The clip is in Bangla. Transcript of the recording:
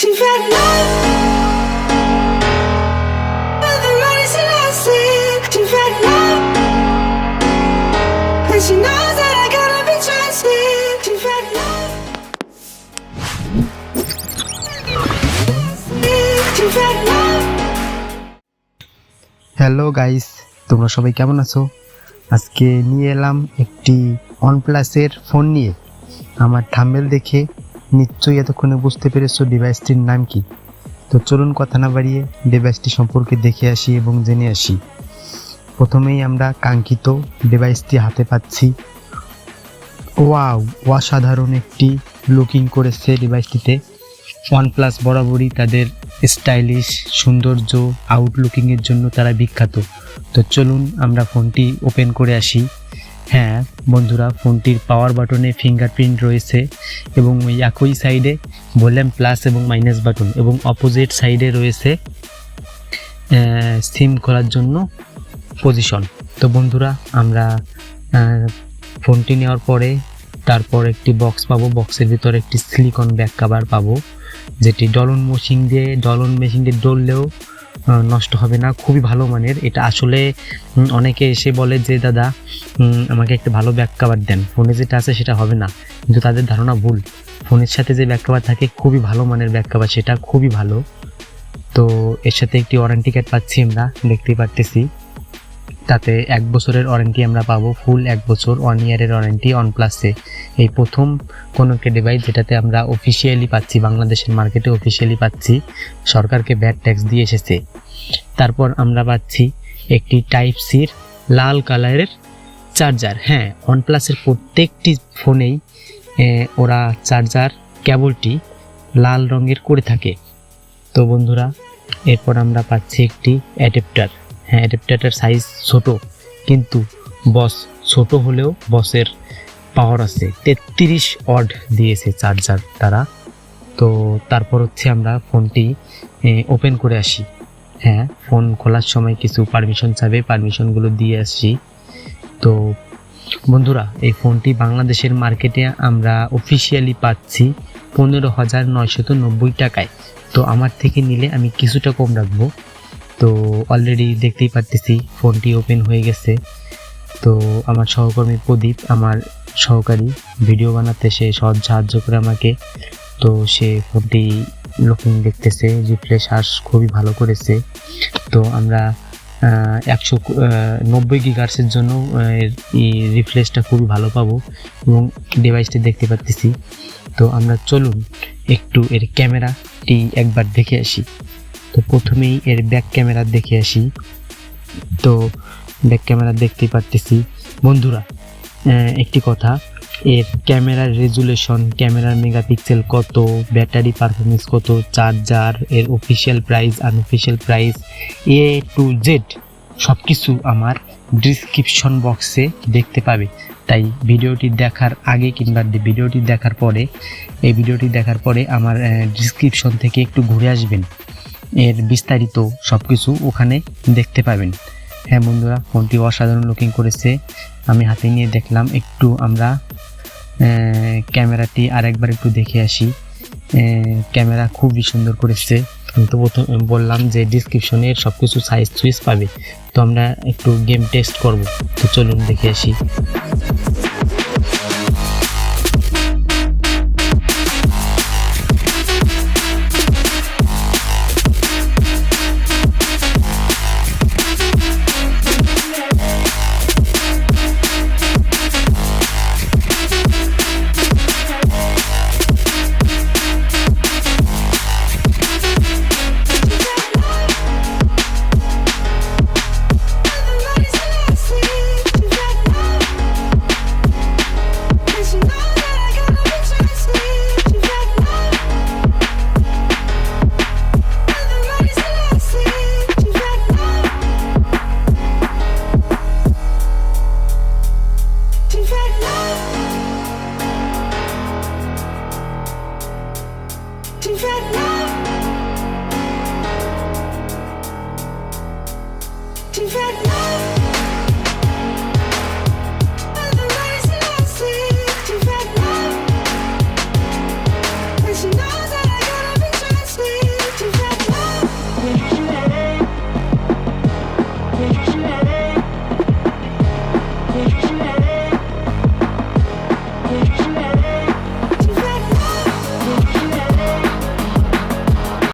হ্যালো গাইস, তোমরা সবাই কেমন আছো? আজকে নিয়ে এলাম একটি ওয়ানপ্লাসের ফোন নিয়ে। আমার থাম্বনেল দেখে নিশ্চয়ই এতক্ষণে বুঝতে পেরেছো ডিভাইসটির নাম কি। তো চলুন কথা না বাড়িয়ে ডিভাইসটি সম্পর্কে দেখে আসি এবং জেনে আসি। প্রথমেই আমরা কাঙ্ক্ষিত ডিভাইসটি হাতে পাচ্ছি। ওয়াও, অসাধারণ একটি লুকিং করেছে ডিভাইসটিতে। ওয়ানপ্লাস বরাবরই তাদের স্টাইলিশ সৌন্দর্য আউটলুকিংয়ের জন্য তারা বিখ্যাত। তো চলুন আমরা ফোনটি ওপেন করে আসি। হ্যাঁ বন্ধুরা, ফোনটির পাওয়ার বাটনে ফিঙ্গারপ্রিন্ট রয়েছে এবং ওই একই সাইডে ভলিউম প্লাস এবং মাইনাস বাটন, এবং অপোজিট সাইডে রয়েছে সিম খোলার জন্য পজিশন। তো বন্ধুরা, আমরা ফোনটি নেওয়ার পরে তারপর একটি বক্স পাবো। বক্সের ভিতরে একটি সিলিকন ব্যাক কভার পাবো, যেটি ডলন মেশিন দিয়ে ডললেও নষ্ট হবে না, খুবই ভালো মানের। এটা আসলে অনেকে এসে বলে যে দাদা আমাকে একটা ভালো ব্যাক কভার দেন, ফোনে যেটা আছে সেটা হবে না, কিন্তু তাদের ধারণা ভুল। ফোনের সাথে যে ব্যাক কভার থাকে খুবই ভালো মানের ব্যাক কভার, সেটা খুবই ভালো। তো এর সাথে একটি ওয়ারেন্টি কার্ড পাচ্ছি, আমরা দেখতেই পারতেছি। তাতে 1 বছরের ওয়ারেন্টি আমরা পাবো, ফুল 1 বছর 1 ইয়ারের ওয়ারেন্টি ওয়ানপ্লাসে। এই প্রথম কোনো একটা ডিভাইস যেটাতে আমরা অফিসিয়ালি পাচ্ছি, বাংলাদেশের মার্কেটে অফিসিয়ালি পাচ্ছি, সরকারকে ভ্যাট ট্যাক্স দিয়ে এসেছে। তারপর আমরা পাচ্ছি একটি টাইপ সির লাল কালারের চার্জার। হ্যাঁ, ওয়ানপ্লাসের প্রত্যেকটি ফোনেই ওরা চার্জার কেবলটি লাল রঙের করে থাকে। তো বন্ধুরা, এরপর আমরা পাচ্ছি একটি অ্যাডাপ্টার। হ্যাঁ, অ্যাডাপ্টারটার সাইজ ছোট, কিন্তু বস ছোট হলেও বসের পাওয়ার আছে। 33 ওয়াট দিয়েছে চার্জার তারা। তো তারপর হচ্ছে আমরা ফোনটি ওপেন করে আসি। হ্যাঁ, ফোন খোলার সময় কিছু পারমিশন চাবে, পারমিশনগুলো দিয়ে আসি। তো বন্ধুরা, এই ফোনটি বাংলাদেশের মার্কেটে আমরা অফিসিয়ালি পাচ্ছি 15,990 টাকায়। তো আমার থেকে নিলে আমি কিছুটা কম রাখবো। তো অলরেডি দেখতেই পারতেছি ফোনটি ওপেন হয়ে গেছে। তো আমার সহকর্মী প্রদীপ, আমার সহকারী, ভিডিও বানাতে সে সাহায্য করে আমাকে। তো সে ফোনটি লুকিং দেখতেছে, রিফ্রেশ খুবই ভালো করেছে। তো আমরা 190 গিগার্সের জন্য রিফ্রেশটা খুবই ভালো পাবো এবং ডিভাইসটি দেখতে পাচ্ছি। তো আমরা চলুন একটু এর ক্যামেরাটি একবার দেখে আসি। তো প্রথমেই এর ব্যাক ক্যামেরা দেখে আসি। তো ব্যাক ক্যামেরা দেখতেই পারতেছি বন্ধুরা। একটি কথা, এর ক্যামেরার রেজুলেশন, ক্যামেরার মেগাপিক্সেল কত, ব্যাটারি পারফরমেন্স কত, চার্জার, এর official price, unofficial price, A to Z সব কিছু আমার ডিসক্রিপশন বক্সে দেখতে পাবে। তাই ভিডিওটি দেখার আগে কিংবা ভিডিওটি দেখার পরে আমার ডিসক্রিপশন থেকে একটু ঘুরে আসবেন, এর বিস্তারিত সব কিছু ওখানে দেখতে পাবেন। হ্যাঁ বন্ধুরা, ফোনটি অসাধারণ লুকিং করেছে, আমি হাতে নিয়ে দেখলাম। একটু আমরা ক্যামেরাটি আরেকবার একটু দেখে আসি। ক্যামেরা খুবই সুন্দর করেছে, কিন্তু প্রথম বললাম যে ডিসক্রিপশনের সব কিছু সাইজ সুইচ পাবে। তো আমরা একটু গেম টেস্ট করব। তো চলুন দেখে আসি। You've had love.